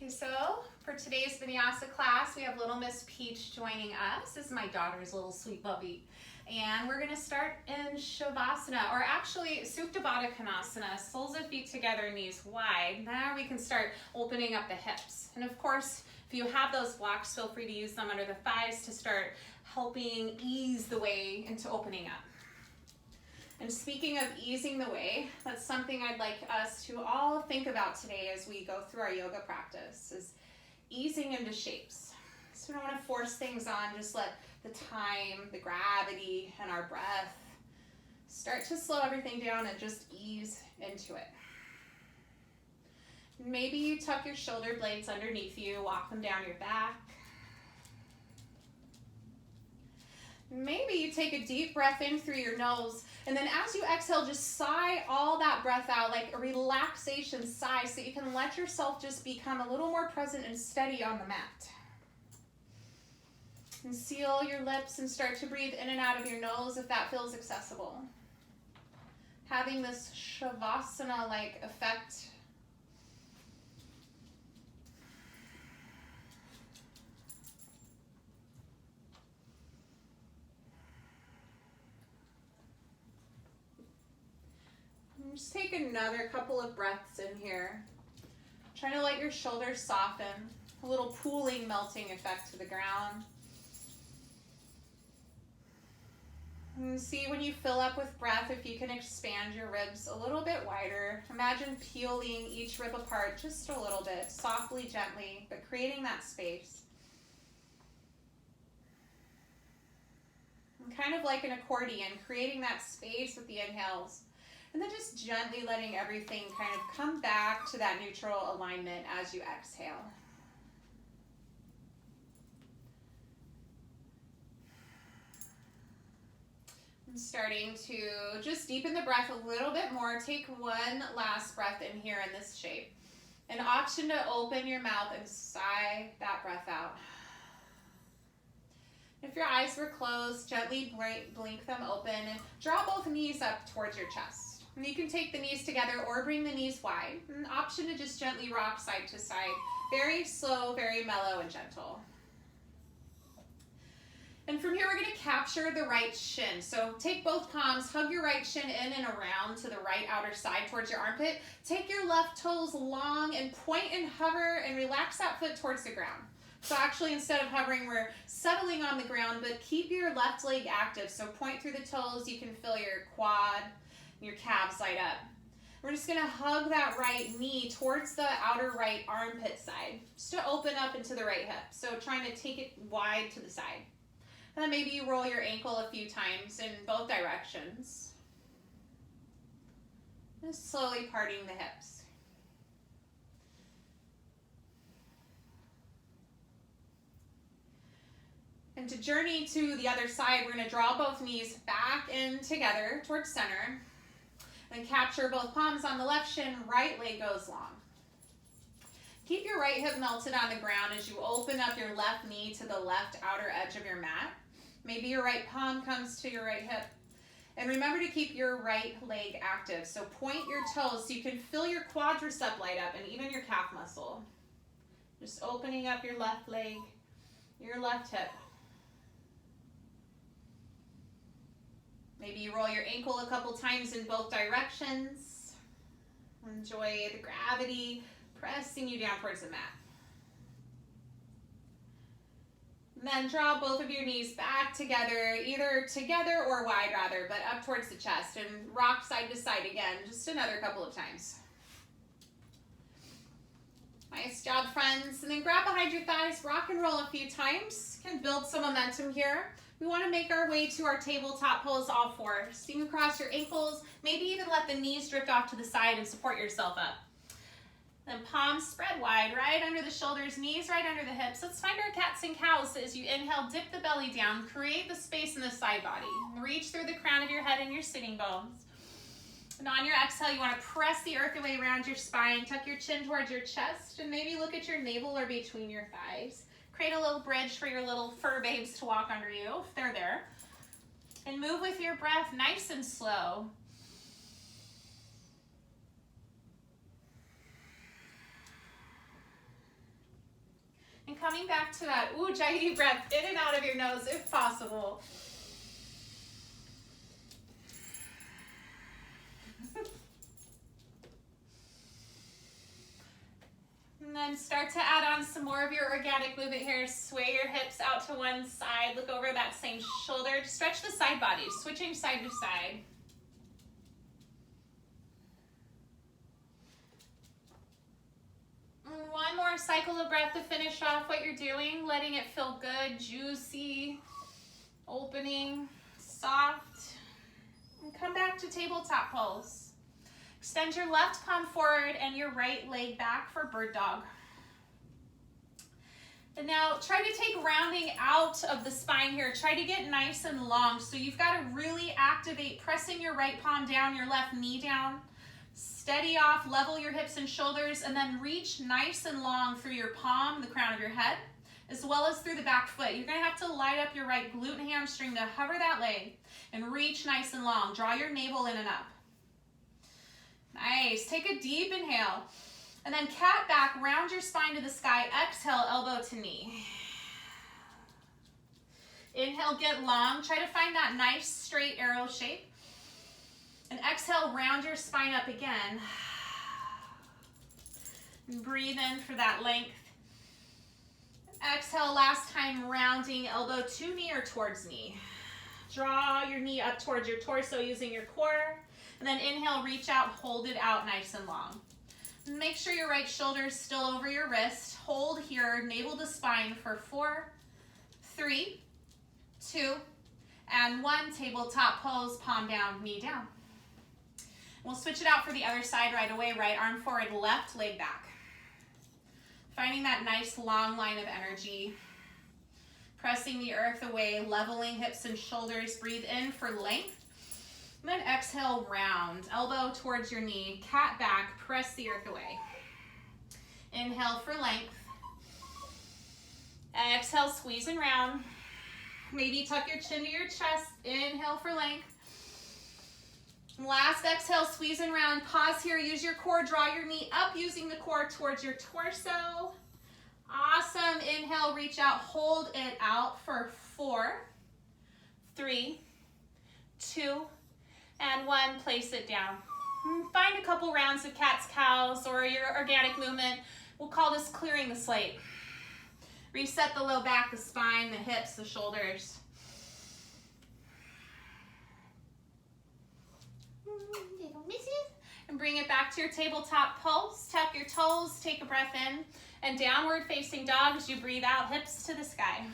Okay, so for today's Vinyasa class, we have little Miss Peach joining us. This is my daughter's little sweet puppy. And we're gonna start in Shavasana, or actually Supta Baddha Konasana, soles of feet together, knees wide. Now we can start opening up the hips. And of course, if you have those blocks, feel free to use them under the thighs to start helping ease the way into opening up. And speaking of easing the way, that's something I'd like us to all think about today as we go through our yoga practice, is easing into shapes. So we don't want to force things on, just let the time, the gravity, and our breath start to slow everything down and just ease into it. Maybe you tuck your shoulder blades underneath you, walk them down your back. Maybe you take a deep breath in through your nose, and then as you exhale, just sigh all that breath out, like a relaxation sigh, so you can let yourself just become a little more present and steady on the mat. And seal your lips and start to breathe in and out of your nose if that feels accessible. Having this Shavasana-like effect. Just take another couple of breaths in here. Trying to let your shoulders soften. A little pooling, melting effect to the ground. And see when you fill up with breath if you can expand your ribs a little bit wider. Imagine peeling each rib apart just a little bit, softly, gently, but creating that space. And kind of like an accordion, creating that space with the inhales. And then just gently letting everything kind of come back to that neutral alignment as you exhale. And starting to just deepen the breath a little bit more. Take one last breath in here in this shape. An option to open your mouth and sigh that breath out. If your eyes were closed, gently blink them open and draw both knees up towards your chest. And you can take the knees together or bring the knees wide. An option to just gently rock side to side. Very slow, very mellow and gentle. And from here, we're going to capture the right shin. So take both palms, hug your right shin in and around to the right outer side towards your armpit. Take your left toes long and point and hover and relax that foot towards the ground. So actually, instead of hovering, we're settling on the ground, but keep your left leg active. So point through the toes. You can feel your quad, your calves light up. We're just going to hug that right knee towards the outer right armpit side, just to open up into the right hip. So trying to take it wide to the side. And then maybe you roll your ankle a few times in both directions. Just slowly parting the hips. And to journey to the other side, we're going to draw both knees back in together towards center. And capture both palms on the left shin, right leg goes long. Keep your right hip melted on the ground as you open up your left knee to the left outer edge of your mat. Maybe your right palm comes to your right hip. And remember to keep your right leg active. So point your toes so you can feel your quadricep light up and even your calf muscle. Just opening up your left leg, your left hip. Maybe you roll your ankle a couple times in both directions. Enjoy the gravity pressing you down towards the mat. And then draw both of your knees back together, either together or wide rather, but up towards the chest, and rock side to side again, just another couple of times. Nice job, friends. And then grab behind your thighs, rock and roll a few times. You can build some momentum here. We want to make our way to our tabletop pose, all four. Swing across your ankles, maybe even let the knees drift off to the side and support yourself up. Then palms spread wide, right under the shoulders, knees right under the hips. Let's find our cats and cows. As you inhale, dip the belly down, create the space in the side body. Reach through the crown of your head and your sitting bones. And on your exhale, you want to press the earth away around your spine, tuck your chin towards your chest, and maybe look at your navel or between your thighs. Create a little bridge for your little fur babes to walk under you, if they're there. And move with your breath nice and slow. coming back to that Ujjayi breath in and out of your nose if possible. And then start to add on some more of your organic movement here. Sway your hips out to one side. Look over that same shoulder. Stretch the side body, switching side to side. One more cycle of breath to finish off what you're doing, letting it feel good, juicy, opening, soft. And come back to tabletop pose. Extend your left palm forward and your right leg back for bird dog. And now try to take rounding out of the spine here. Try to get nice and long. So you've got to really activate pressing your right palm down, your left knee down. Steady off, level your hips and shoulders, and then reach nice and long through your palm, the crown of your head, as well as through the back foot. You're going to have to light up your right glute and hamstring to hover that leg and reach nice and long. Draw your navel in and up. Nice. Take a deep inhale. And then cat back, round your spine to the sky. Exhale, elbow to knee. Inhale, get long. Try to find that nice straight arrow shape. And exhale, round your spine up again. And breathe in for that length. Exhale, last time, rounding elbow to knee or towards knee. Draw your knee up towards your torso using your core. And then inhale, reach out, hold it out nice and long. Make sure your right shoulder is still over your wrist. Hold here, navel to spine for 4, 3, 2, and 1. Tabletop pose, palm down, knee down. We'll switch it out for the other side right away. Right arm forward, left leg back. Finding that nice long line of energy. Pressing the earth away, leveling hips and shoulders. Breathe in for length. And then exhale, round. Elbow towards your knee. Cat back, press the earth away. Inhale for length. Exhale, squeeze and round. Maybe tuck your chin to your chest. Inhale for length. Last exhale, squeeze and round. Pause here, use your core, draw your knee up using the core towards your torso. Awesome. Inhale, reach out, hold it out for 4, 3, 2, and 1. Place it down. Find a couple rounds of cat's cows or your organic movement. We'll call this clearing the slate. Reset the low back, the spine, the hips, the shoulders. And bring it back to your tabletop pose. Tuck your toes, take a breath in, and downward facing dog as you breathe out, hips to the sky.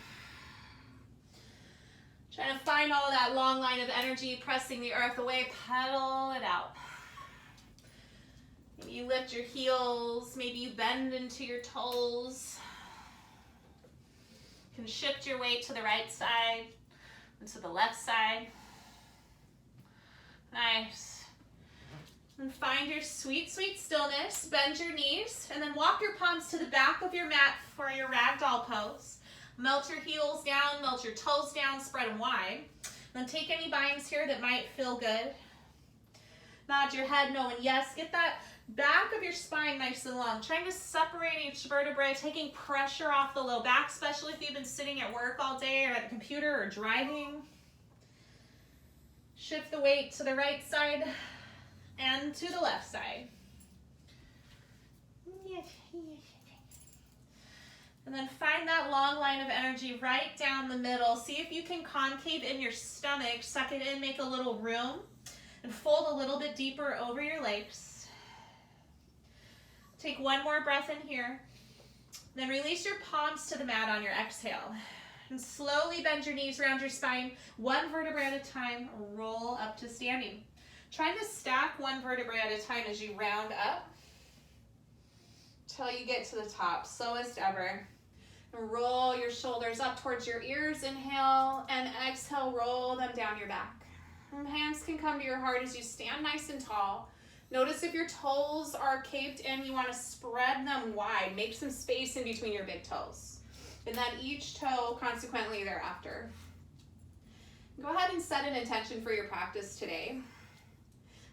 Trying to find all of that long line of energy, pressing the earth away, pedal it out. Maybe you lift your heels, maybe you bend into your toes. You can shift your weight to the right side and to the left side. Nice. And find your sweet, sweet stillness. Bend your knees and then walk your palms to the back of your mat for your Ragdoll pose. Melt your heels down, melt your toes down, spread them wide. Then take any binds here that might feel good. Nod your head, no and yes. Get that back of your spine nice and long. Trying to separate each vertebrae, taking pressure off the low back, especially if you've been sitting at work all day or at the computer or driving. Shift the weight to the right side and to the left side. And then find that long line of energy right down the middle. See if you can concave in your stomach, suck it in, make a little room, and fold a little bit deeper over your legs. Take one more breath in here. Then release your palms to the mat on your exhale. And slowly bend your knees around your spine, one vertebrae at a time, roll up to standing. Try to stack one vertebrae at a time as you round up till you get to the top, slowest ever. And roll your shoulders up towards your ears, inhale, and exhale, roll them down your back. And hands can come to your heart as you stand nice and tall. Notice if your toes are caved in, you want to spread them wide. Make some space in between your big toes. And then each toe consequently thereafter. Go ahead and set an intention for your practice today.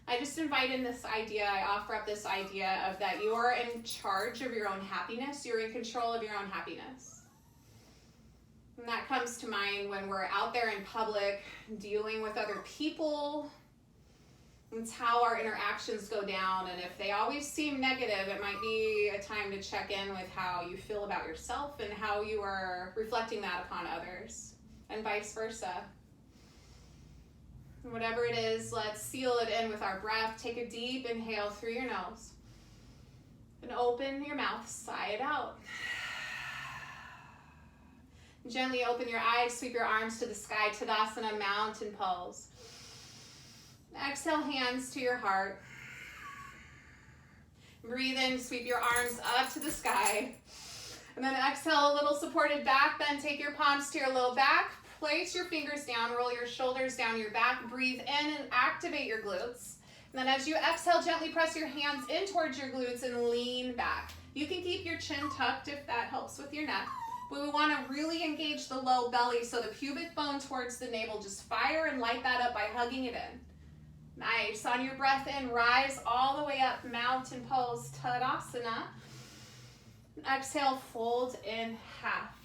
I just invite in this idea, I offer up this idea of that you're in charge of your own happiness, you're in control of your own happiness. And that comes to mind when we're out there in public dealing with other people. It's how our interactions go down, and if they always seem negative, it might be a time to check in with how you feel about yourself and how you are reflecting that upon others, and vice versa. And whatever it is, let's seal it in with our breath. Take a deep inhale through your nose and open your mouth, sigh it out. Gently open your eyes, sweep your arms to the sky, Tadasana, mountain pose. Exhale, hands to your heart. Breathe in, sweep your arms up to the sky. And then exhale, a little supported back bend. Take your palms to your low back. Place your fingers down, roll your shoulders down your back. Breathe in and activate your glutes. And then as you exhale, gently press your hands in towards your glutes and lean back. You can keep your chin tucked if that helps with your neck. But we want to really engage the low belly, so the pubic bone towards the navel, just fire and light that up by hugging it in. Nice. On your breath in, rise all the way up, mountain pose, Tadasana. Exhale, fold in half.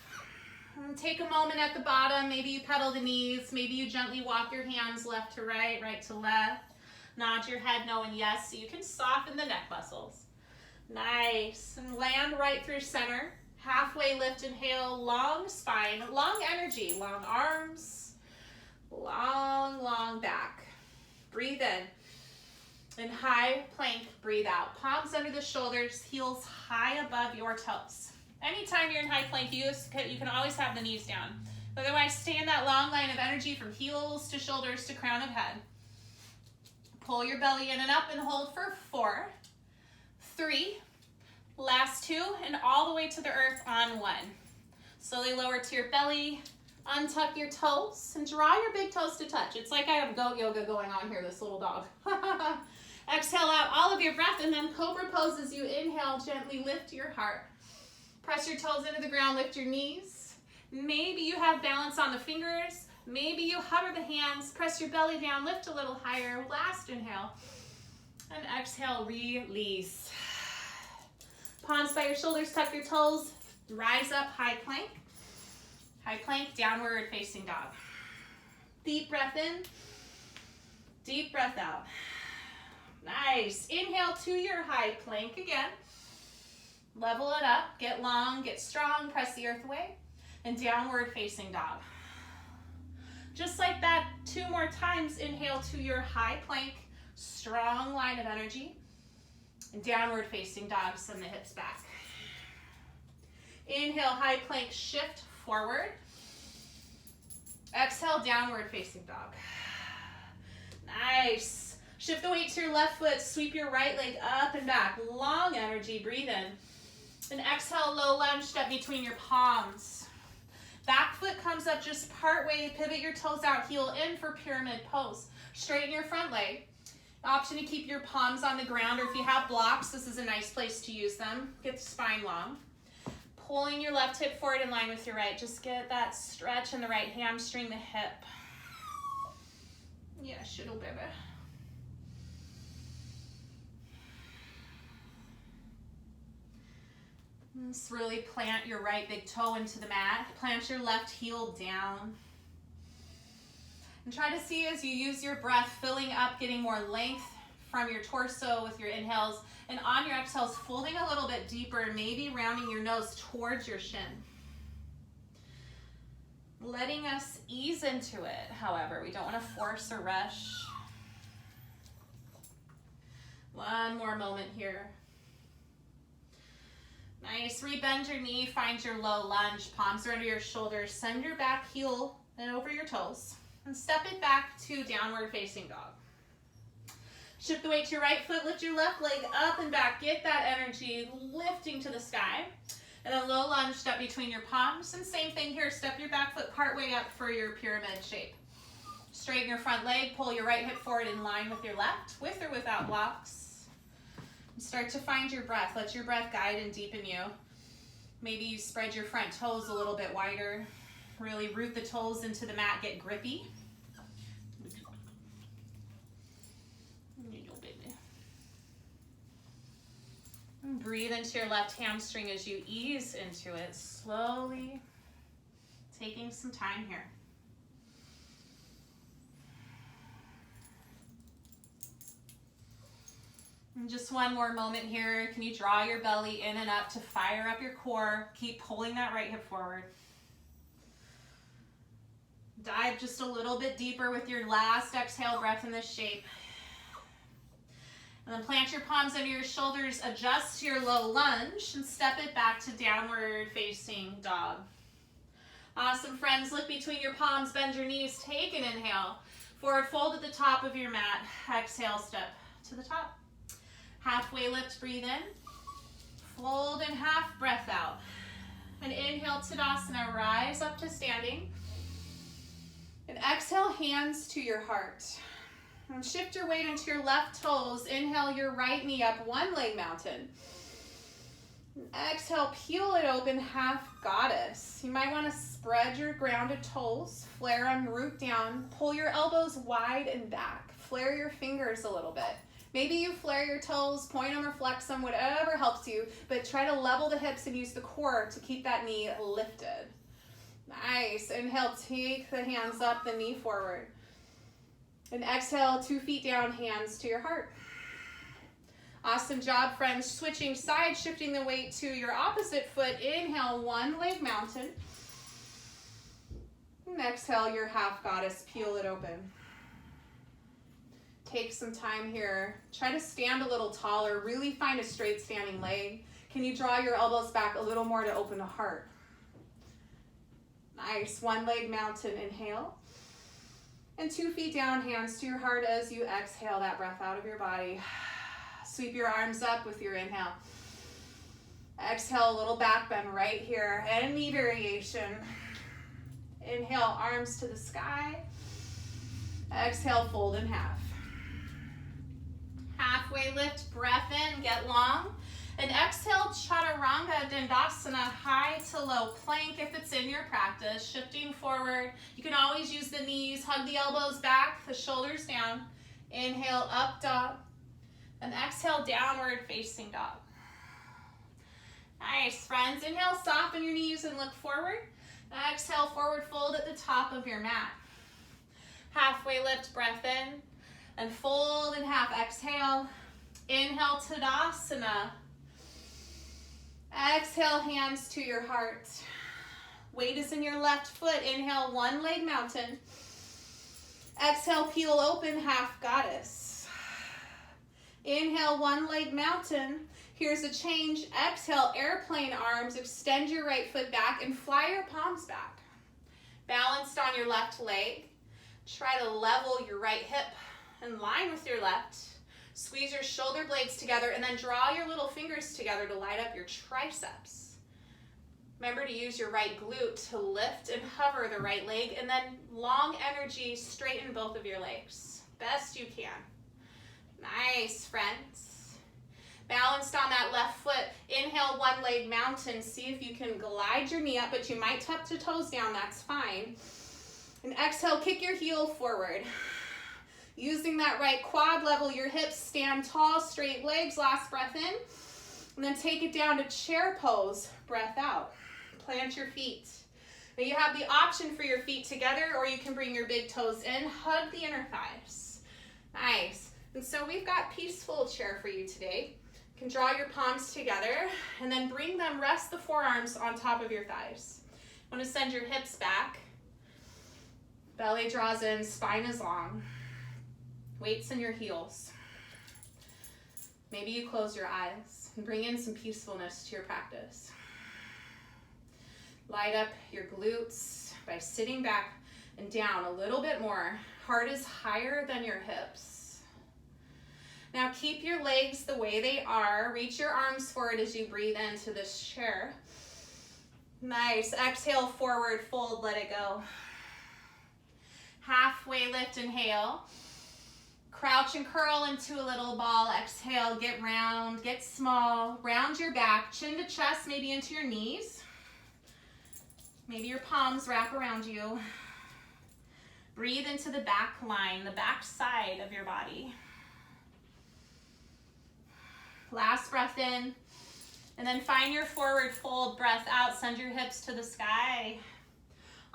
And take a moment at the bottom. Maybe you pedal the knees. Maybe you gently walk your hands left to right, right to left. Nod your head no and yes, so you can soften the neck muscles. Nice. And land right through center. Halfway lift, inhale, long spine, long energy, long arms, long back. Breathe in. In high plank, breathe out. Palms under the shoulders, heels high above your toes. Anytime you're in high plank, you can always have the knees down. Otherwise, stay in that long line of energy from heels to shoulders to crown of head. Pull your belly in and up and hold for 4, 3, last 2, and all the way to the earth on 1. Slowly lower to your belly. Untuck your toes and draw your big toes to touch. It's like I have goat yoga going on here, this little dog. Exhale out all of your breath, and then Cobra Pose as you inhale, gently lift your heart. Press your toes into the ground, lift your knees. Maybe you have balance on the fingers. Maybe you hover the hands, press your belly down, lift a little higher. Last inhale. And exhale, release. Palms by your shoulders, tuck your toes, rise up, high plank. High plank, downward facing dog. Deep breath in, deep breath out. Nice. Inhale to your high plank again. Level it up, get long, get strong, press the earth away, and downward facing dog. Just like that, 2 more times. Inhale to your high plank, strong line of energy, and downward facing dog, send the hips back. Inhale, high plank, shift forward. Exhale, downward facing dog. Nice. Shift the weight to your left foot, sweep your right leg up and back. Long energy, breathe in. And exhale, low lunge, step between your palms. Back foot comes up just part way, pivot your toes out, heel in for pyramid pose. Straighten your front leg. Option to keep your palms on the ground, or if you have blocks, this is a nice place to use them. Get the spine long. Pulling your left hip forward in line with your right. Just get that stretch in the right hamstring, the hip. Yeah, shittle baby. Just really plant your right big toe into the mat. Plant your left heel down. And try to see as you use your breath, filling up, getting more length from your torso with your inhales, and on your exhales, folding a little bit deeper, maybe rounding your nose towards your shin. Letting us ease into it, however, we don't want to force or rush. One more moment here. Nice, rebend your knee, find your low lunge, palms are under your shoulders, send your back heel and over your toes, and step it back to downward facing dog. Shift the weight to your right foot, lift your left leg up and back. Get that energy lifting to the sky. And then low lunge, step between your palms. And same thing here, step your back foot part way up for your pyramid shape. Straighten your front leg, pull your right hip forward in line with your left, with or without blocks. Start to find your breath. Let your breath guide and deepen you. Maybe you spread your front toes a little bit wider. Really root the toes into the mat, get grippy. Breathe into your left hamstring as you ease into it slowly. Taking some time here. And just one more moment here. Can you draw your belly in and up to fire up your core? Keep pulling that right hip forward. Dive just a little bit deeper with your last exhale breath in this shape. And then plant your palms under your shoulders, adjust to your low lunge, and step it back to downward facing dog. Awesome, friends. Look between your palms, bend your knees, take an inhale. Forward fold at the top of your mat. Exhale, step to the top. Halfway lift, breathe in. Fold and half breath out. And inhale, Tadasana, rise up to standing. And exhale, hands to your heart. And shift your weight into your left toes. Inhale your right knee up, one leg mountain. And exhale, peel it open, half goddess. You might want to spread your grounded toes, flare them, root down, pull your elbows wide and back. Flare your fingers a little bit. Maybe you flare your toes, point them or flex them, whatever helps you, but try to level the hips and use the core to keep that knee lifted. Nice. Inhale, take the hands up, the knee forward. And exhale, 2 feet down, hands to your heart. Awesome job, friends. Switching sides, shifting the weight to your opposite foot. Inhale, one leg mountain. And exhale, your half goddess, peel it open. Take some time here. Try to stand a little taller. Really find a straight standing leg. Can you draw your elbows back a little more to open the heart? Nice. One leg mountain, inhale. And 2 feet down, hands to your heart as you exhale that breath out of your body. Sweep your arms up with your inhale. Exhale, a little back bend right here. And knee variation. Inhale, arms to the sky. Exhale, fold in half. Halfway lift, breath in, get long. And exhale, Chaturanga Dandasana, high to low plank if it's in your practice. Shifting forward. You can always use the knees, hug the elbows back, the shoulders down. Inhale, up dog. And exhale, downward facing dog. Nice, friends. Inhale, soften your knees and look forward. Exhale, forward fold at the top of your mat. Halfway lift, breath in. And fold in half, exhale. Inhale, Tadasana. Exhale, hands to your heart. Weight is in your left foot. Inhale, one leg mountain. Exhale, peel open, half goddess. Inhale, one leg mountain. Here's a change. Exhale, airplane arms. Extend your right foot back and fly your palms back. Balanced on your left leg. Try to level your right hip in line with your left. Squeeze your shoulder blades together and then draw your little fingers together to light up your triceps. Remember to use your right glute to lift and hover the right leg, and then long energy, straighten both of your legs. Best you can. Nice, friends. Balanced on that left foot. Inhale, one leg mountain. See if you can glide your knee up, but you might tuck the toes down, that's fine. And exhale, kick your heel forward. Using that right quad, level your hips, stand tall, straight legs, last breath in. And then take it down to chair pose, breath out. Plant your feet. Now you have the option for your feet together, or you can bring your big toes in, hug the inner thighs. Nice. And so we've got peaceful chair for you today. You can draw your palms together and then bring them, rest the forearms on top of your thighs. You want to send your hips back. Belly draws in, spine is long. Weights in your heels. Maybe you close your eyes and bring in some peacefulness to your practice. Light up your glutes by sitting back and down a little bit more. Heart is higher than your hips. Now keep your legs the way they are. Reach your arms forward as you breathe into this chair. Nice. Exhale, forward fold, let it go. Halfway lift, inhale. Crouch and curl into a little ball. Exhale, get round, get small. Round your back, chin to chest, maybe into your knees. Maybe your palms wrap around you. Breathe into the back line, the back side of your body. Last breath in. And then find your forward fold, breath out. Send your hips to the sky.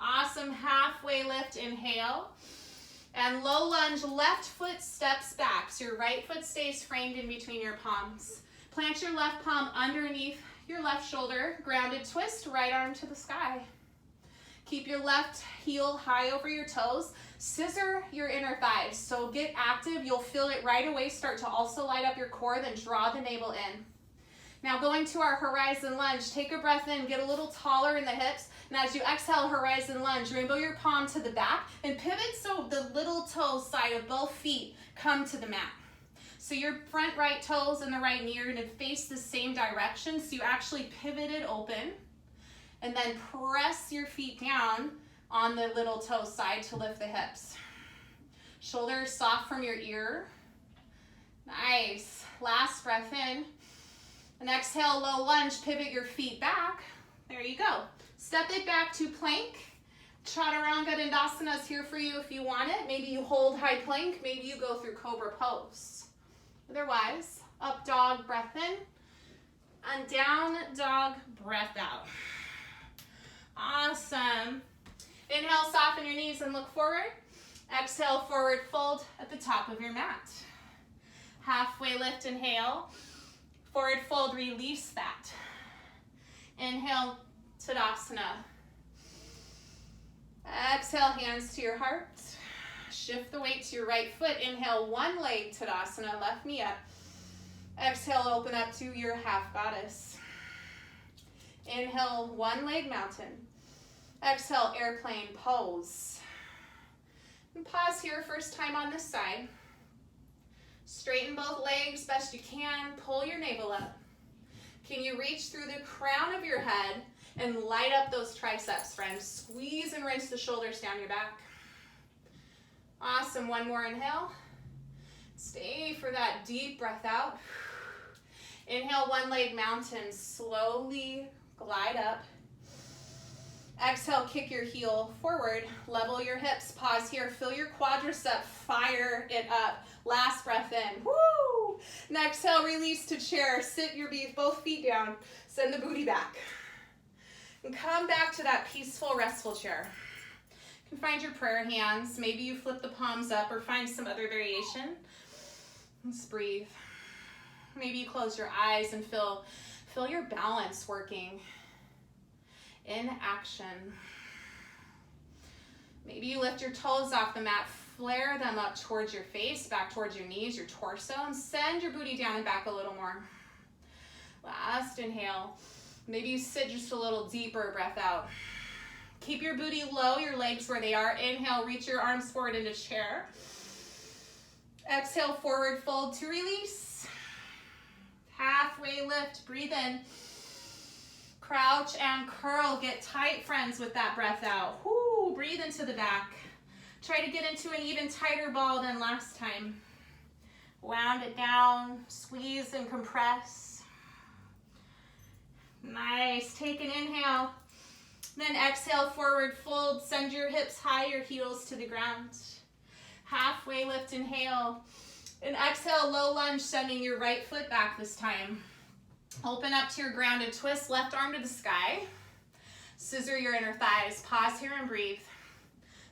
Awesome, halfway lift, inhale. And low lunge, left foot steps back. So your right foot stays framed in between your palms. Plant your left palm underneath your left shoulder. Grounded twist, right arm to the sky. Keep your left heel high over your toes. Scissor your inner thighs. So get active. You'll feel it right away. Start to also light up your core, then draw the navel in. Now going to our horizon lunge, take a breath in, get a little taller in the hips, and as you exhale, horizon lunge, rainbow your palm to the back, and pivot so the little toe side of both feet come to the mat. So your front right toes and the right knee are gonna face the same direction, so you actually pivot it open, and then press your feet down on the little toe side to lift the hips. Shoulders soft from your ear. Nice. Last breath in. And exhale, low lunge, pivot your feet back. There you go. Step it back to plank. Chaturanga Dandasana is here for you if you want it. Maybe you hold high plank. Maybe you go through Cobra Pose. Otherwise, up dog, breath in. And down dog, breath out. Awesome. Inhale, soften your knees and look forward. Exhale, forward fold at the top of your mat. Halfway lift, inhale. Forward fold, release that. Inhale, Tadasana. Exhale, hands to your heart. Shift the weight to your right foot. Inhale, one leg Tadasana, left knee up. Exhale, open up to your half goddess. Inhale, one leg mountain. Exhale, airplane pose. And pause here, first time on this side. Straighten both legs best you can. Pull your navel up. Can you reach through the crown of your head and light up those triceps, friends? Squeeze and rinse the shoulders down your back. Awesome. One more inhale. Stay for that deep breath out. Inhale, one leg mountain. Slowly glide up. Exhale, kick your heel forward. Level your hips. Pause here. Feel your quadricep. Fire it up. Last breath in. Woo! And exhale, release to chair. Sit your both feet down. Send the booty back. And come back to that peaceful, restful chair. You can find your prayer hands. Maybe you flip the palms up or find some other variation. Just breathe. Maybe you close your eyes and feel your balance working in action. Maybe you lift your toes off the mat, flare them up towards your face, back towards your knees, your torso, and send your booty down and back a little more. Last inhale. Maybe you sit just a little deeper, breath out. Keep your booty low, your legs where they are. Inhale, reach your arms forward into chair. Exhale, forward fold to release. Halfway lift, breathe in. Crouch and curl. Get tight, friends, with that breath out. Whoo, breathe into the back. Try to get into an even tighter ball than last time. Wound it down, squeeze and compress. Nice. Take an inhale. Then exhale, forward fold. Send your hips high, your heels to the ground. Halfway lift, inhale. And exhale, low lunge, sending your right foot back this time. Open up to your grounded twist, left arm to the sky. Scissor your inner thighs. Pause here and breathe.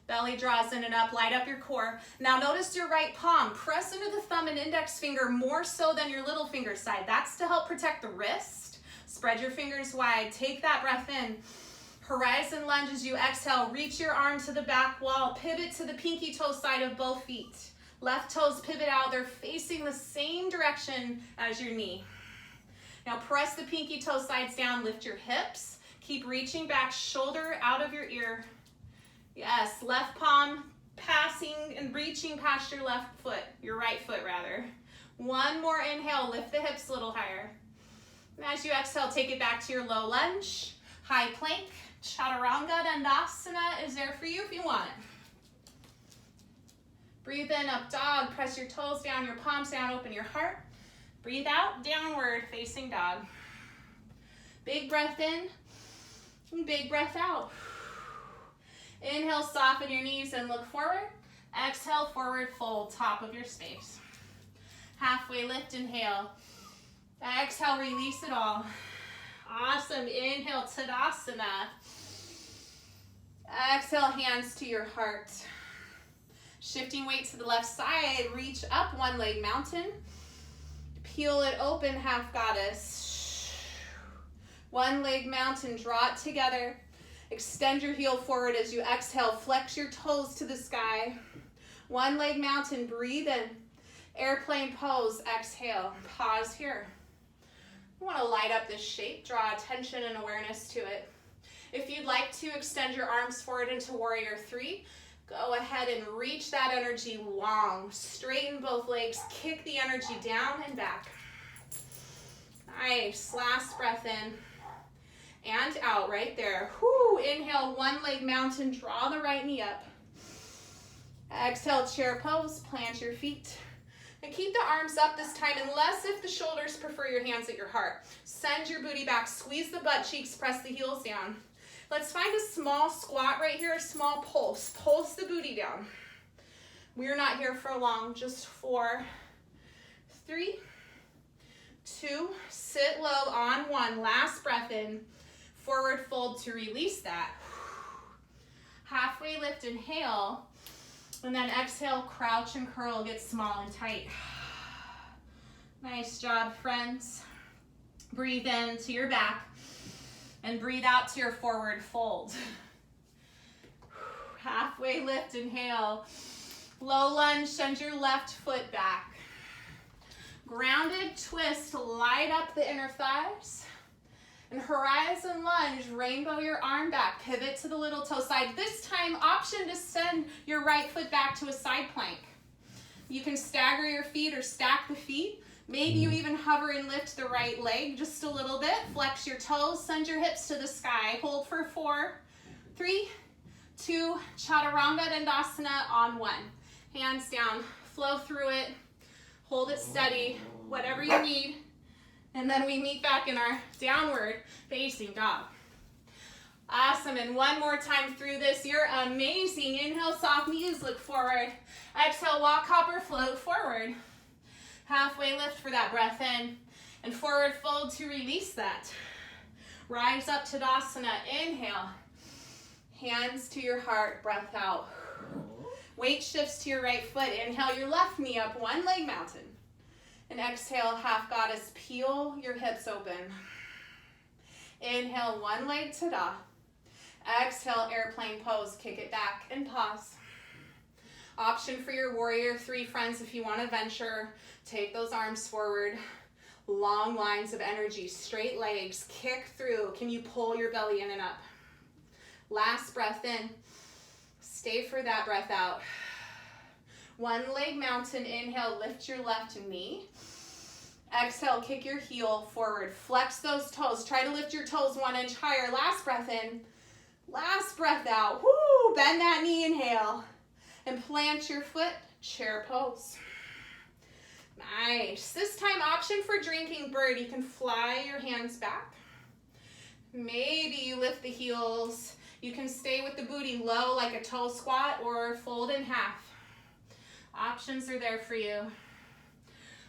Belly draws in and up, light up your core. Now notice your right palm. Press into the thumb and index finger more so than your little finger side. That's to help protect the wrist. Spread your fingers wide. Take that breath in. Horizon lunge as you exhale. Reach your arm to the back wall. Pivot to the pinky toe side of both feet. Left toes pivot out. They're facing the same direction as your knee. Now press the pinky toe sides down. Lift your hips. Keep reaching back, shoulder out of your ear. Yes, left palm passing and reaching past your left foot, your right foot rather. One more inhale, lift the hips a little higher. And as you exhale, take it back to your low lunge, high plank. Chaturanga Dandasana is there for you if you want it. Breathe in, up dog, press your toes down, your palms down, open your heart. Breathe out, downward facing dog. Big breath in, and big breath out. Inhale, soften your knees and look forward. Exhale, forward fold, top of your space. Halfway lift, inhale. Exhale, release it all. Awesome. Inhale, Tadasana. Exhale, hands to your heart. Shifting weight to the left side, reach up, one leg mountain. Peel it open, half goddess. One leg mountain, draw it together. Extend your heel forward as you exhale, flex your toes to the sky. One leg mountain, breathe in. Airplane pose, exhale, pause here. You want to light up this shape, draw attention and awareness to it. If you'd like to extend your arms forward into warrior three, go ahead and reach that energy long. Straighten both legs, kick the energy down and back. Nice, last breath in and out right there. Whoo, inhale, one leg mountain, draw the right knee up. Exhale, chair pose, plant your feet. And keep the arms up this time, unless if the shoulders prefer your hands at your heart. Send your booty back, squeeze the butt cheeks, press the heels down. Let's find a small squat right here, a small pulse. Pulse the booty down. We're not here for long, just 4, 3, 2, sit low on 1. Last breath in, forward fold to release that. Halfway lift, inhale, and then exhale, crouch and curl, get small and tight. Nice job, friends. Breathe in to your back. And breathe out to your forward fold. Halfway lift, inhale. Low lunge, send your left foot back. Grounded twist, light up the inner thighs. And horizon lunge, rainbow your arm back. Pivot to the little toe side. This time, option to send your right foot back to a side plank. You can stagger your feet or stack the feet. Maybe you even hover and lift the right leg just a little bit. Flex your toes, send your hips to the sky. Hold for 4, 3, 2, Chaturanga Dandasana on 1. Hands down, flow through it, hold it steady, whatever you need. And then we meet back in our downward facing dog. Awesome, and one more time through this. You're amazing. Inhale, soft knees, look forward. Exhale, walk, hop, or float forward. Halfway lift for that breath in, and forward fold to release that. Rise up, Tadasana, inhale. Hands to your heart, breath out. Weight shifts to your right foot. Inhale your left knee up, one leg mountain. And exhale, half goddess, peel your hips open. Inhale, one leg tada. Exhale, airplane pose, kick it back and pause. Option for your warrior three, friends, if you want to venture, take those arms forward. Long lines of energy, straight legs, kick through. Can you pull your belly in and up? Last breath in. Stay for that breath out. One leg mountain, inhale, lift your left knee. Exhale, kick your heel forward. Flex those toes. Try to lift your toes 1 inch higher. Last breath in. Last breath out. Woo! Bend that knee, inhale. And plant your foot, chair pose. Nice. This time, option for drinking bird. You can fly your hands back. Maybe you lift the heels. You can stay with the booty low like a toe squat or fold in half. Options are there for you.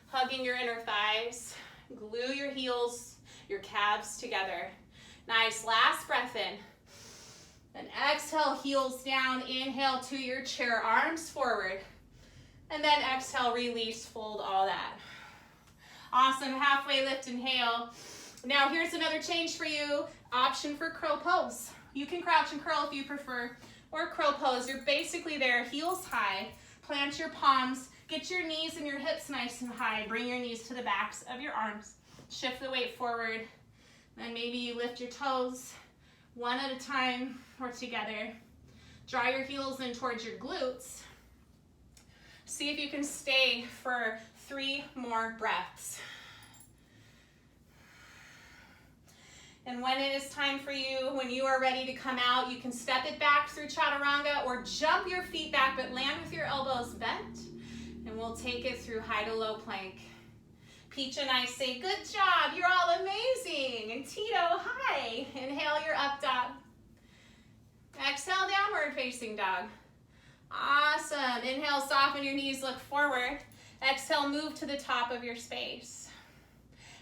Hugging your inner thighs. Glue your heels, your calves together. Nice. Last breath in. And exhale, heels down. Inhale to your chair, arms forward. And then exhale, release, fold all that. Awesome. Halfway lift, inhale. Now here's another change for you. Option for crow pose. You can crouch and curl if you prefer, or crow pose. You're basically there, heels high. Plant your palms. Get your knees and your hips nice and high. Bring your knees to the backs of your arms. Shift the weight forward. Then maybe you lift your toes one at a time or together. Draw your heels in towards your glutes. See if you can stay for 3 more breaths. And when it is time for you, when you are ready to come out, you can step it back through Chaturanga or jump your feet back, but land with your elbows bent. And we'll take it through high to low plank. Peach and I say, good job, you're all amazing. And Tito, hi. Inhale your up dog. Exhale, downward facing dog. Awesome. Inhale, soften your knees, look forward. Exhale, move to the top of your space.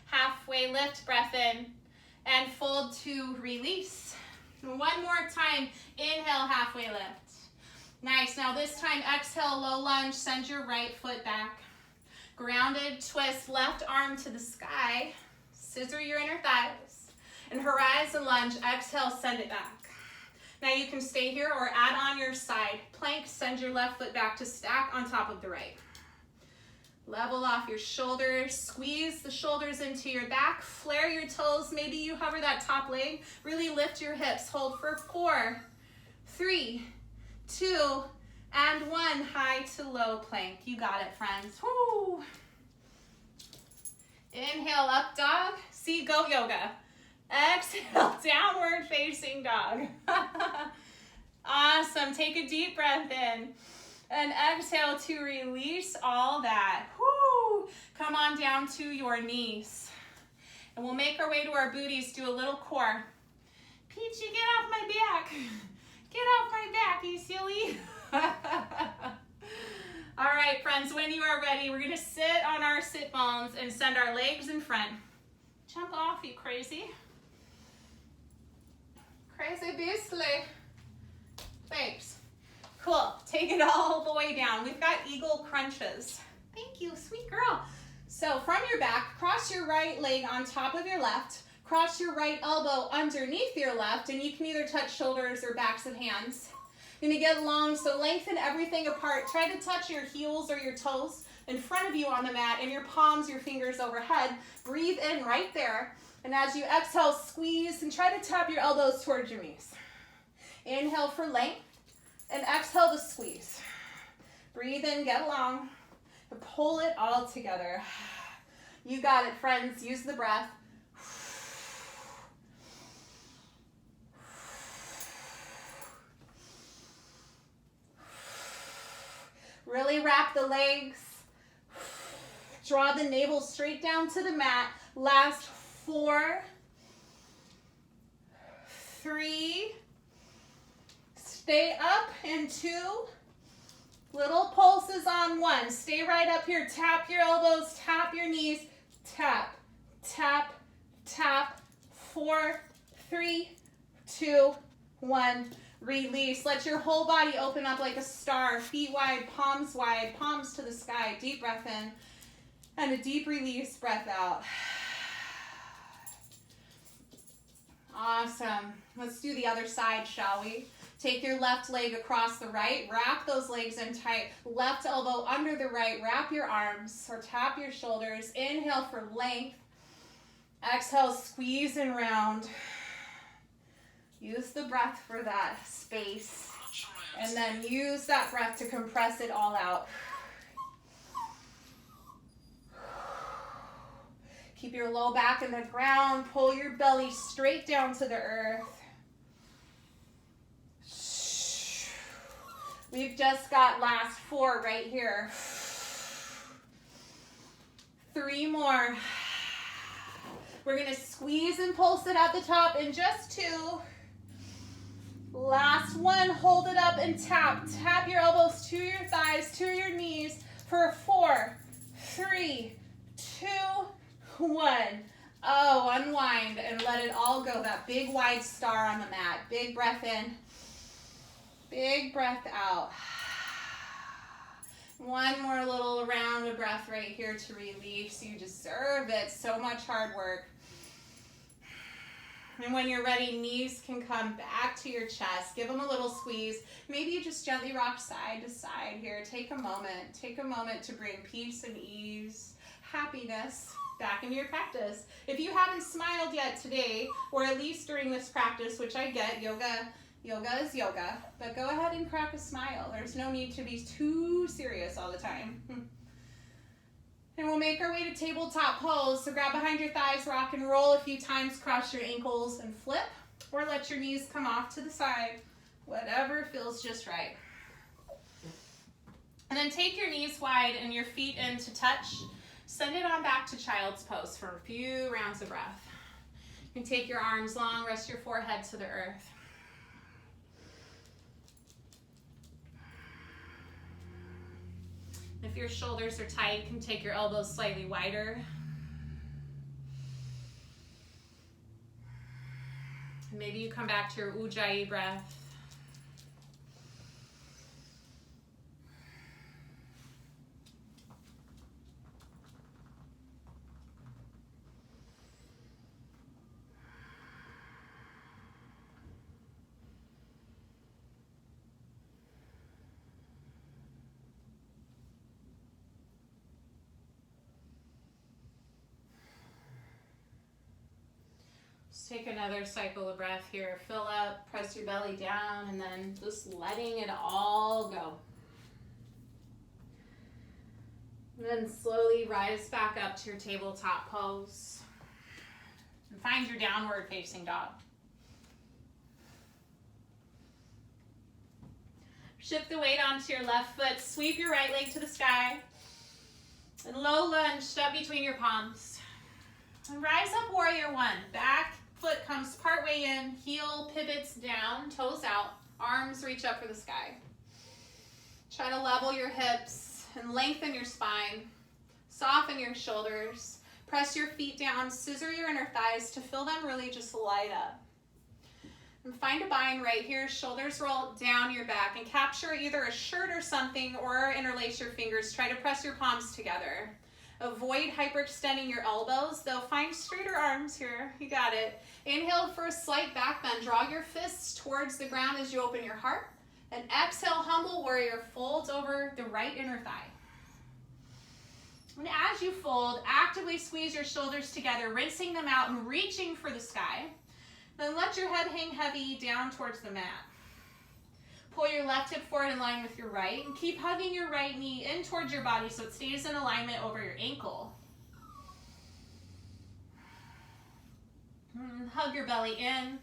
Halfway lift, breath in. And fold to release. One more time, inhale, halfway lift. Nice, now this time, exhale, low lunge, send your right foot back. Grounded, twist, left arm to the sky, scissor your inner thighs, and horizon lunge, exhale, send it back. Now you can stay here or add on your side. Plank, send your left foot back to stack on top of the right. Level off your shoulders, squeeze the shoulders into your back, flare your toes, maybe you hover that top leg, really lift your hips, hold for 4, 3, 2, and 1, high to low plank. You got it, friends. Woo! Inhale, up dog, see, goat yoga. Exhale, downward facing dog. Awesome, take a deep breath in. And exhale to release all that. Woo! Come on down to your knees. And we'll make our way to our booties, do a little core. Peachy, get off my back. Get off my back, you silly. All right, friends, when you are ready, we're gonna sit on our sit bones and send our legs in front. Jump off, you crazy. Crazy beastly. Thanks. Cool, take it all the way down. We've got eagle crunches. Thank you, sweet girl. So from your back, cross your right leg on top of your left, cross your right elbow underneath your left, and you can either touch shoulders or backs of hands. You're gonna get long, so lengthen everything apart. Try to touch your heels or your toes in front of you on the mat, and your palms, your fingers overhead. Breathe in right there, and as you exhale, squeeze, and try to tap your elbows towards your knees. Inhale for length. And exhale to squeeze. Breathe in, get long, and pull it all together. You got it, friends. Use the breath. Really wrap the legs. Draw the navel straight down to the mat. Last 4, 3, stay up in 2, little pulses on 1. Stay right up here. Tap your elbows, tap your knees. Tap, tap, tap. 4, 3, 2, 1. Release. Let your whole body open up like a star. Feet wide, palms to the sky. Deep breath in and a deep release, breath out. Awesome. Let's do the other side, shall we? Take your left leg across the right, wrap those legs in tight, left elbow under the right, wrap your arms or tap your shoulders. Inhale for length, exhale, squeeze and round. Use the breath for that space, and then use that breath to compress it all out. Keep your low back in the ground, pull your belly straight down to the earth. We've just got last 4 right here. 3 more. We're gonna squeeze and pulse it at the top in just 2. Last 1, hold it up and tap. Tap your elbows to your thighs, to your knees for 4, 3, 2, 1. Oh, unwind and let it all go. That big wide star on the mat. Big breath in. Big breath out. 1 more little round of breath right here to release. You deserve it. So much hard work. And when you're ready, knees can come back to your chest. Give them a little squeeze. Maybe you just gently rock side to side here. Take a moment. Take a moment to bring peace and ease, happiness back into your practice. If you haven't smiled yet today, or at least during this practice, which I get, yoga is yoga, but go ahead and crack a smile. There's no need to be too serious all the time. And we'll make our way to tabletop pose. So grab behind your thighs, rock and roll a few times, cross your ankles and flip, or let your knees come off to the side, whatever feels just right. And then take your knees wide and your feet in to touch. Send it on back to child's pose for a few rounds of breath. You can take your arms long, rest your forehead to the earth. If your shoulders are tight, you can take your elbows slightly wider. Maybe you come back to your Ujjayi breath. Take another cycle of breath here. Fill up, press your belly down, and then just letting it all go. And then slowly rise back up to your tabletop pose. And find your downward facing dog. Shift the weight onto your left foot. Sweep your right leg to the sky. And low lunge, step between your palms. And rise up, warrior one. Back foot comes partway in, heel pivots down, toes out, arms reach up for the sky. Try to level your hips and lengthen your spine. Soften your shoulders. Press your feet down, scissor your inner thighs to feel them really just light up. And find a bind right here, shoulders roll down your back, and capture either a shirt or something, or interlace your fingers. Try to press your palms together. Avoid hyperextending your elbows, though. Find straighter arms here. You got it. Inhale for a slight back bend. Draw your fists towards the ground as you open your heart. And exhale, humble warrior, folds over the right inner thigh. And as you fold, actively squeeze your shoulders together, rinsing them out and reaching for the sky. Then let your head hang heavy down towards the mat. Pull your left hip forward in line with your right, and keep hugging your right knee in towards your body so it stays in alignment over your ankle. And hug your belly in.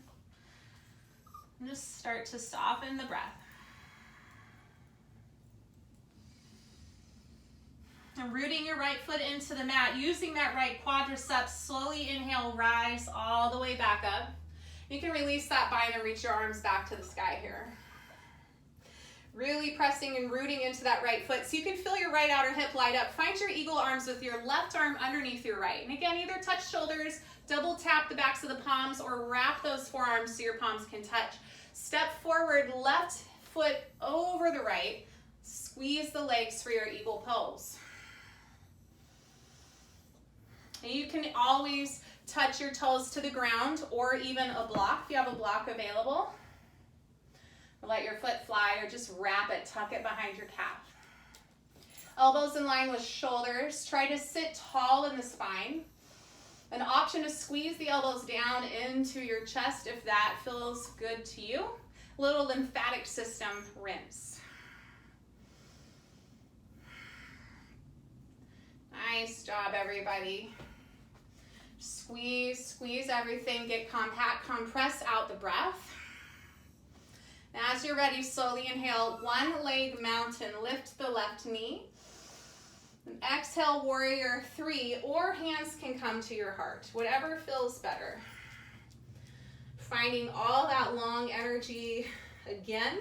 And just start to soften the breath. And rooting your right foot into the mat, using that right quadriceps, slowly inhale, rise all the way back up. You can release that bind and reach your arms back to the sky here. Really pressing and rooting into that right foot so you can feel your right outer hip light up. Find your eagle arms with your left arm underneath your right. And again, either touch shoulders, double tap the backs of the palms, or wrap those forearms so your palms can touch. Step forward, left foot over the right. Squeeze the legs for your eagle pose. And you can always touch your toes to the ground or even a block if you have a block available. Let your foot fly or just wrap it, tuck it behind your calf. Elbows in line with shoulders. Try to sit tall in the spine. An option to squeeze the elbows down into your chest if that feels good to you. Little lymphatic system rinse. Nice job, everybody. Squeeze, squeeze everything. Get compact, compress out the breath. Now, as you're ready, slowly inhale, one leg mountain, lift the left knee. And exhale, warrior three, or hands can come to your heart, whatever feels better. Finding all that long energy again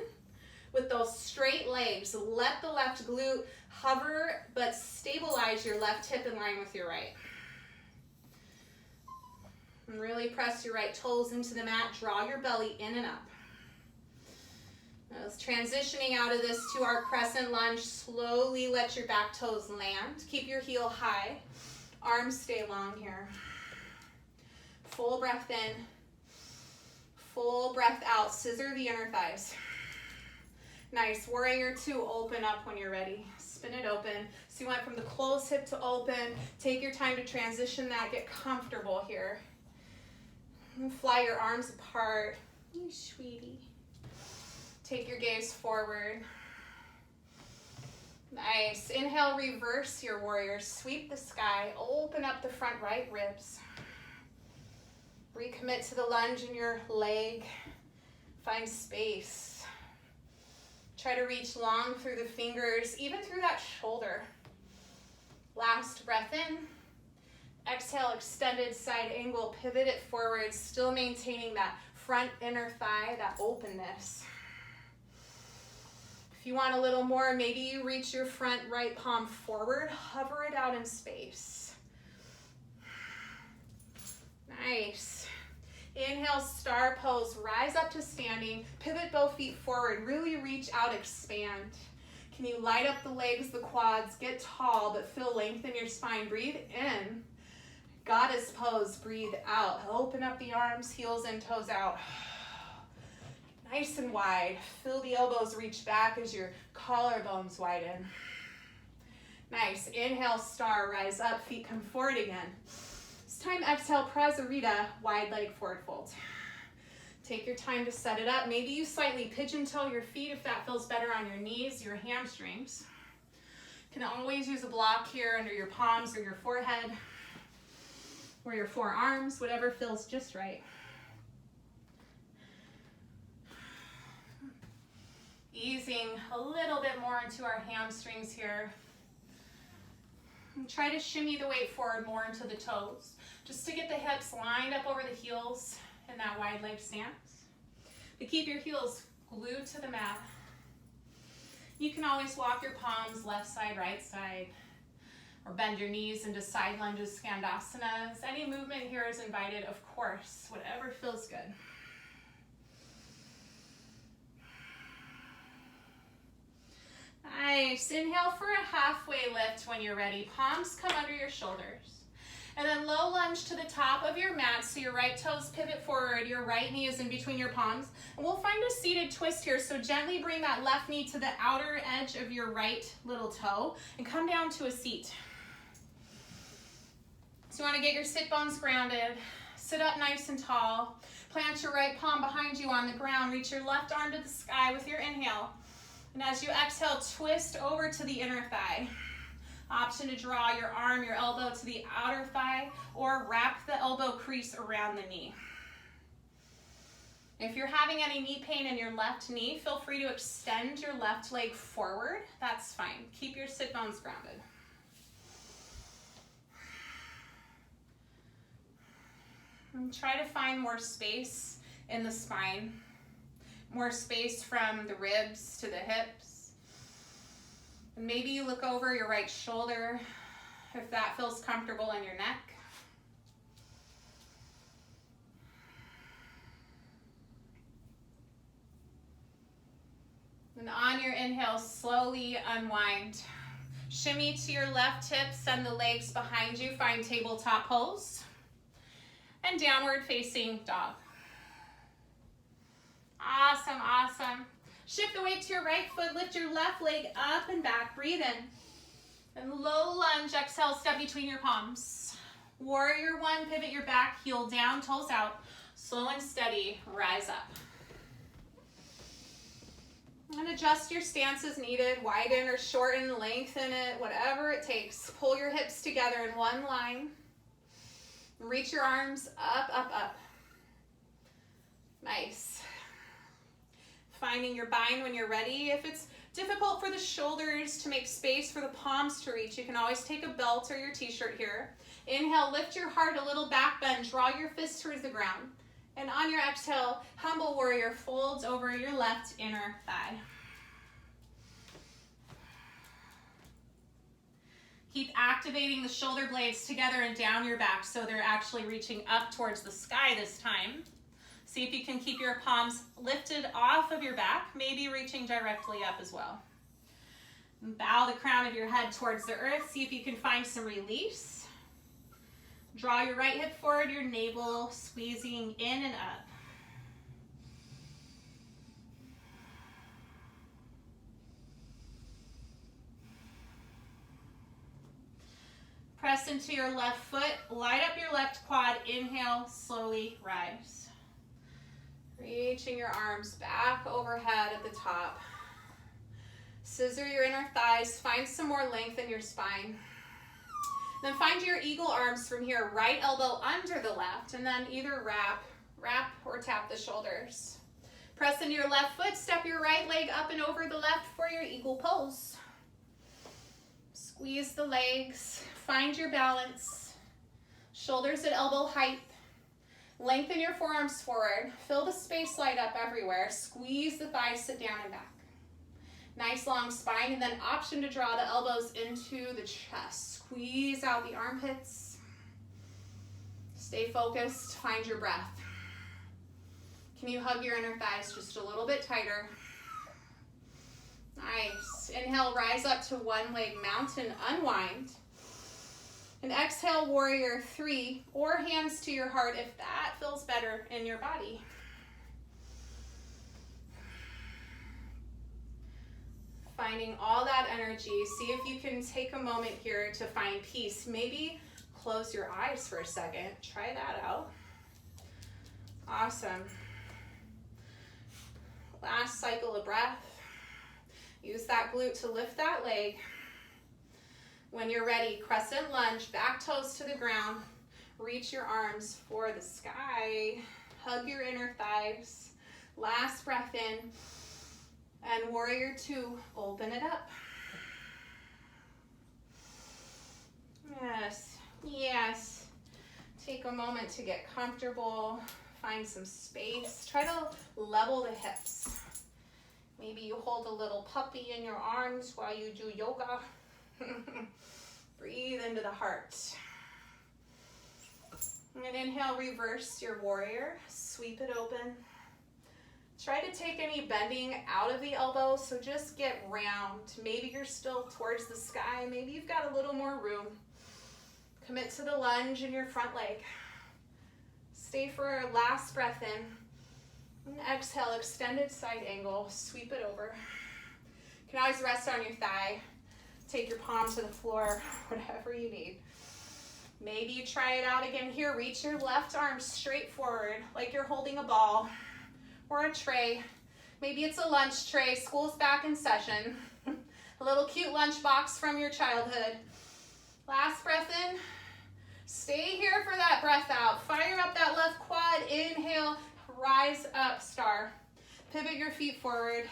with those straight legs. Let the left glute hover, but stabilize your left hip in line with your right. And really press your right toes into the mat, draw your belly in and up. Transitioning out of this to our crescent lunge, slowly let your back toes land. Keep your heel high. Arms stay long here. Full breath in. Full breath out. Scissor the inner thighs. Nice. Warrior two, open up when you're ready. Spin it open. So you went from the closed hip to open. Take your time to transition that. Get comfortable here. And fly your arms apart. You sweetie. Take your gaze forward. Nice. Inhale, reverse your warrior. Sweep the sky. Open up the front right ribs. Recommit to the lunge in your leg. Find space. Try to reach long through the fingers, even through that shoulder. Last breath in. Exhale, extended side angle. Pivot it forward, still maintaining that front inner thigh, that openness. If you want a little more, maybe you reach your front right palm forward, hover it out in space. Nice. Inhale, star pose, rise up to standing, pivot both feet forward, really reach out, expand. Can you light up the legs, the quads, get tall, but feel length in your spine. Breathe in. Goddess pose, breathe out. Open up the arms, heels in, toes out. Nice and wide. Feel the elbows reach back as your collarbones widen. Nice. Inhale, star, rise up, feet come forward again. This time, exhale, Prasarita, wide leg forward fold. Take your time to set it up. Maybe you slightly pigeon toe your feet if that feels better on your knees, your hamstrings. You can always use a block here under your palms or your forehead or your forearms, whatever feels just right. Easing a little bit more into our hamstrings here. And try to shimmy the weight forward more into the toes, just to get the hips lined up over the heels in that wide leg stance. But keep your heels glued to the mat. You can always walk your palms left side, right side, or bend your knees into side lunges, Skandasanas. Any movement here is invited, of course, whatever feels good. Nice. Inhale for a halfway lift when you're ready. Palms come under your shoulders. And then low lunge to the top of your mat, so your right toes pivot forward, your right knee is in between your palms. And we'll find a seated twist here, so gently bring that left knee to the outer edge of your right little toe and come down to a seat. So you want to get your sit bones grounded, sit up nice and tall, plant your right palm behind you on the ground, reach your left arm to the sky with your inhale. And as you exhale, twist over to the inner thigh. Option to draw your arm, your elbow to the outer thigh, or wrap the elbow crease around the knee. If you're having any knee pain in your left knee, feel free to extend your left leg forward. That's fine. Keep your sit bones grounded. And try to find more space in the spine. More space from the ribs to the hips. And maybe you look over your right shoulder if that feels comfortable in your neck. And on your inhale, slowly unwind. Shimmy to your left hip, send the legs behind you, find tabletop pose. And downward facing dog. Awesome, awesome. Shift the weight to your right foot, lift your left leg up and back, breathe in. And low lunge, exhale, step between your palms. Warrior one, pivot your back, heel down, toes out. Slow and steady, rise up. And adjust your stance as needed, widen or shorten, lengthen it, whatever it takes. Pull your hips together in one line. Reach your arms up, up, up. Nice. Finding your bind when you're ready. If it's difficult for the shoulders to make space for the palms to reach, you can always take a belt or your t-shirt here. Inhale, lift your heart, a little back bend, draw your fists towards the ground. And on your exhale, humble warrior folds over your left inner thigh. Keep activating the shoulder blades together and down your back so they're actually reaching up towards the sky this time. See if you can keep your palms lifted off of your back, maybe reaching directly up as well. Bow the crown of your head towards the earth. See if you can find some release. Draw your right hip forward, your navel squeezing in and up. Press into your left foot, light up your left quad, inhale, slowly rise. Reaching your arms back overhead at the top. Scissor your inner thighs, find some more length in your spine. Then find your eagle arms from here, right elbow under the left, and then either wrap or tap the shoulders. Press into your left foot, step your right leg up and over the left for your eagle pose. Squeeze the legs, find your balance. Shoulders at elbow height. Lengthen your forearms forward. Feel the space light up everywhere. Squeeze the thighs, sit down and back. Nice long spine, and then option to draw the elbows into the chest. Squeeze out the armpits. Stay focused, find your breath. Can you hug your inner thighs just a little bit tighter? Nice. Inhale, rise up to one leg mountain, unwind. And exhale, warrior 3, or hands to your heart if that feels better in your body. Finding all that energy. See if you can take a moment here to find peace. Maybe close your eyes for a second. Try that out. Awesome. Last cycle of breath. Use that glute to lift that leg. When you're ready, crescent lunge, back toes to the ground. Reach your arms for the sky. Hug your inner thighs. Last breath in. And warrior 2, open it up. Yes, yes. Take a moment to get comfortable. Find some space. Try to level the hips. Maybe you hold a little puppy in your arms while you do yoga. Breathe into the heart. And inhale, reverse your warrior. Sweep it open. Try to take any bending out of the elbow, so just get round. Maybe you're still towards the sky. Maybe you've got a little more room. Commit to the lunge in your front leg. Stay for a last breath in. And exhale, extended side angle. Sweep it over. You can always rest on your thigh. Take your palm to the floor, whatever you need. Maybe you try it out again here. Reach your left arm straight forward like you're holding a ball or a tray. Maybe it's a lunch tray. School's back in session. A little cute lunch box from your childhood. Last breath in. Stay here for that breath out. Fire up that left quad. Inhale, rise up, star. Pivot your feet forward.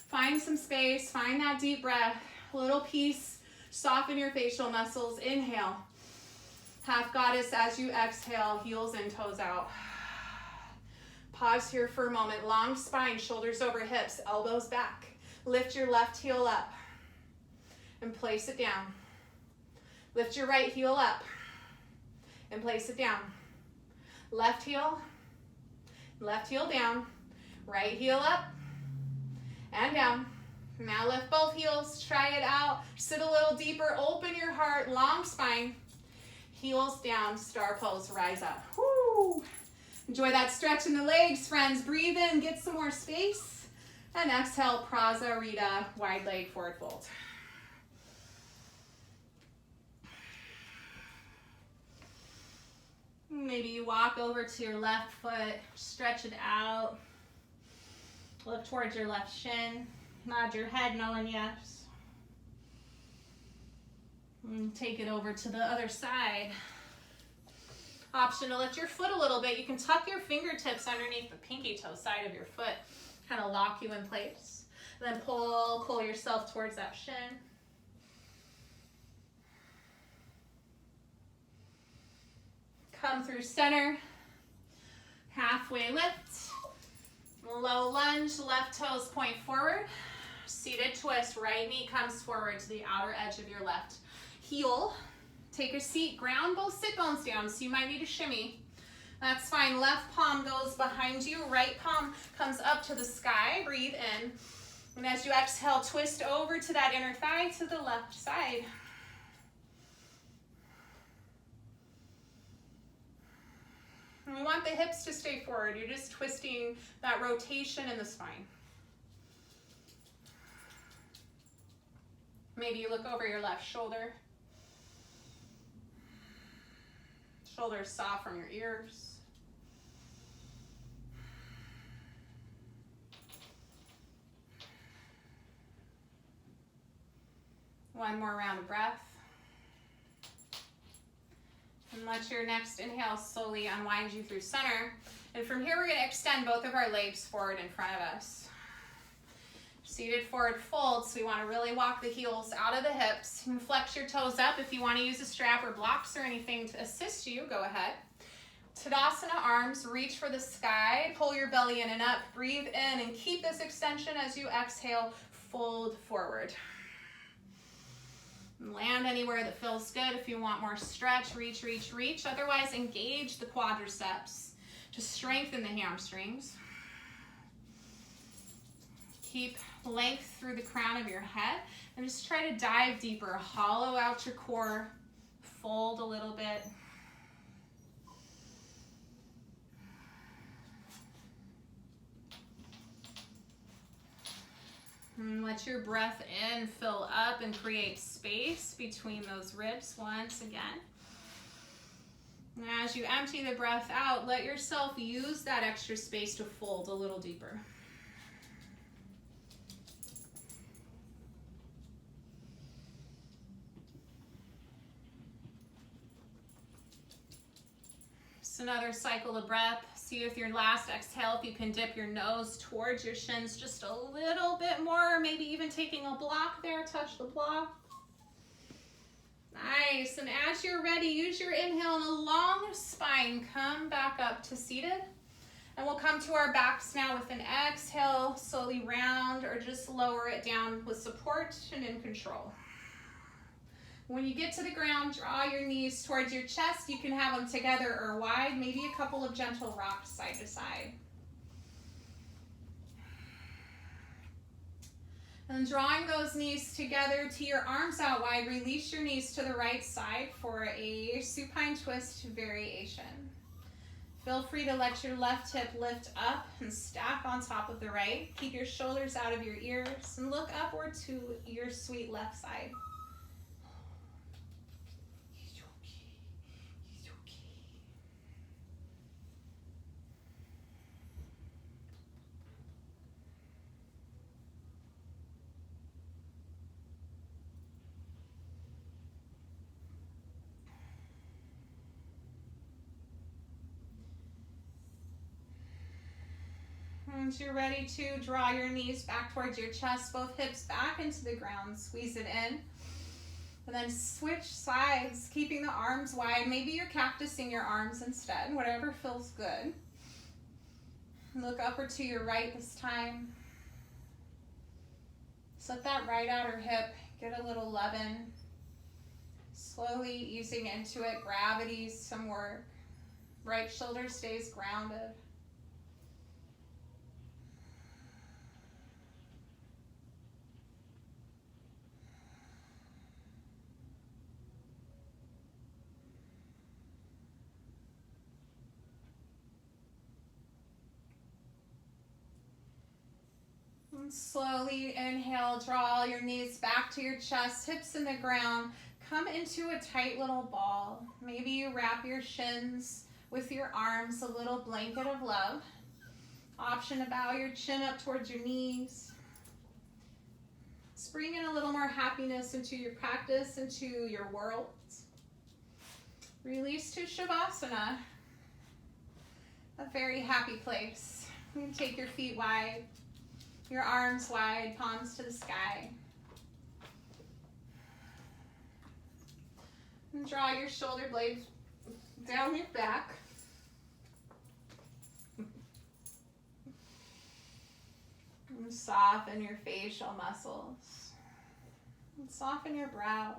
Find some space. Find that deep breath. A little peace. Soften your facial muscles. Inhale. Half goddess as you exhale. Heels and toes out. Pause here for a moment. Long spine, shoulders over hips, elbows back. Lift your left heel up and place it down. Lift your right heel up and place it down. Left heel down. Right heel up and down. Now lift both heels. Try it out. Sit a little deeper. Open your heart. Long spine. Heels down. Star pose. Rise up. Woo! Enjoy that stretch in the legs, friends. Breathe in, get some more space. And exhale, Prasarita, wide leg forward fold. Maybe you walk over to your left foot, stretch it out. Look towards your left shin. Nod your head, knowing yes. And take it over to the other side. Option to lift your foot a little bit. You can tuck your fingertips underneath the pinky toe side of your foot. Kind of lock you in place. Then pull yourself towards that shin. Come through center. Halfway lift. Low lunge, left toes point forward. Seated twist, right knee comes forward to the outer edge of your left heel. Take a seat, ground both sit bones down, so you might need a shimmy. That's fine. Left palm goes behind you, right palm comes up to the sky. Breathe in. And as you exhale, twist over to that inner thigh to the left side. And we want the hips to stay forward. You're just twisting that rotation in the spine. Maybe you look over your left shoulder. Shoulders soft from your ears. One more round of breath. And let your next inhale slowly unwind you through center. And from here, we're going to extend both of our legs forward in front of us. Seated forward fold, so we want to really walk the heels out of the hips. You can flex your toes up. If you want to use a strap or blocks or anything to assist you, go ahead. Tadasana arms, reach for the sky. Pull your belly in and up. Breathe in and keep this extension as you exhale. Fold forward. Land anywhere that feels good. If you want more stretch, reach, reach, reach. Otherwise, engage the quadriceps. to strengthen the hamstrings. Keep length through the crown of your head and just try to dive deeper. Hollow out your core, fold a little bit. And let your breath in fill up and create space between those ribs once again. And as you empty the breath out, let yourself use that extra space to fold a little deeper. Just another cycle of breath. See with your last exhale if you can dip your nose towards your shins just a little bit more, maybe even taking a block there, touch the block. Nice, and as you're ready, use your inhale and a long spine. Come back up to seated. And we'll come to our backs now with an exhale, slowly round or just lower it down with support and in control. When you get to the ground, draw your knees towards your chest. You can have them together or wide, maybe a couple of gentle rocks side to side. And drawing those knees together to your arms out wide, release your knees to the right side for a supine twist variation. Feel free to let your left hip lift up and stack on top of the right. Keep your shoulders out of your ears and look upward to your sweet left side. Once you're ready to draw your knees back towards your chest, both hips back into the ground, squeeze it in. And then switch sides, keeping the arms wide. Maybe you're cactusing your arms instead, whatever feels good. Look upward to your right this time. Just let that right outer hip get a little love in. Slowly easing into it, gravity, some work. Right shoulder stays grounded. Slowly inhale, draw your knees back to your chest, hips in the ground. Come into a tight little ball. Maybe you wrap your shins with your arms, a little blanket of love. Option to bow your chin up towards your knees. Let's bring in a little more happiness into your practice, into your world. Release to Shavasana, a very happy place. You can take your feet wide. Your arms wide, palms to the sky. And draw your shoulder blades down your back. And soften your facial muscles. And soften your brow.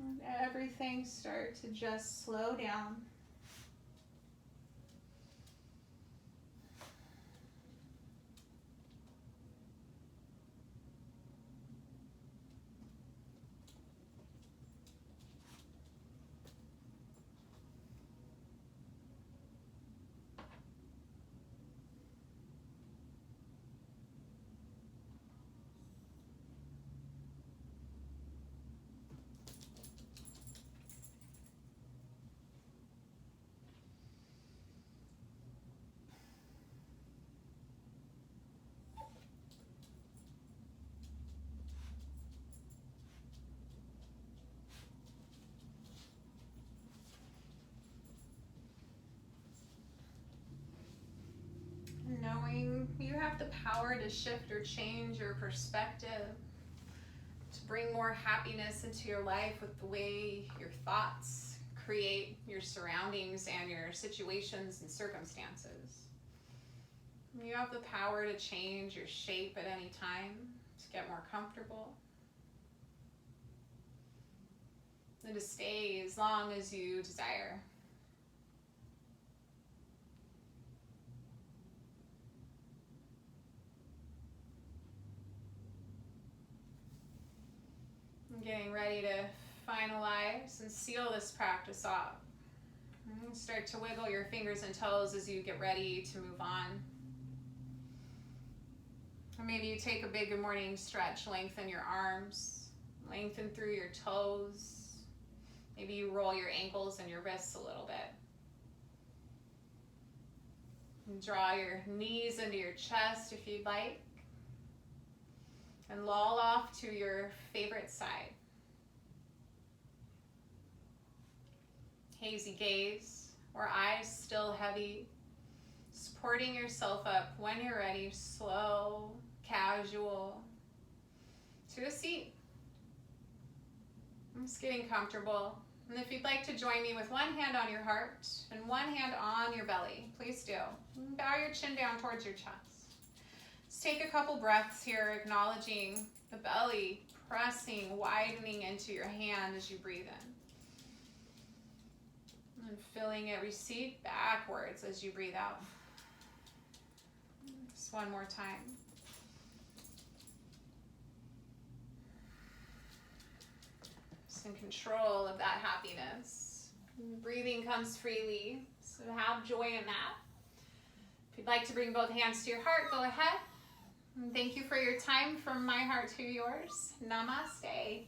And everything start to just slow down. Knowing you have the power to shift or change your perspective, to bring more happiness into your life with the way your thoughts create your surroundings and your situations and circumstances. You have the power to change your shape at any time, to get more comfortable, and to stay as long as you desire. finalize and seal this practice off. Start to wiggle your fingers and toes as you get ready to move on. Or maybe you take a big good morning stretch, lengthen your arms, lengthen through your toes. Maybe you roll your ankles and your wrists a little bit. And draw your knees into your chest if you'd like. And loll off to your favorite side. Hazy gaze, or eyes still heavy. Supporting yourself up when you're ready, slow, casual, to a seat. I'm just getting comfortable. And if you'd like to join me with one hand on your heart and one hand on your belly, please do. Bow your chin down towards your chest. Let's take a couple breaths here, acknowledging the belly pressing, widening into your hand as you breathe in. And feeling it recede backwards as you breathe out. Just one more time. Just in control of that happiness. Breathing comes freely, so have joy in that. If you'd like to bring both hands to your heart, go ahead. And thank you for your time, from my heart to yours. Namaste.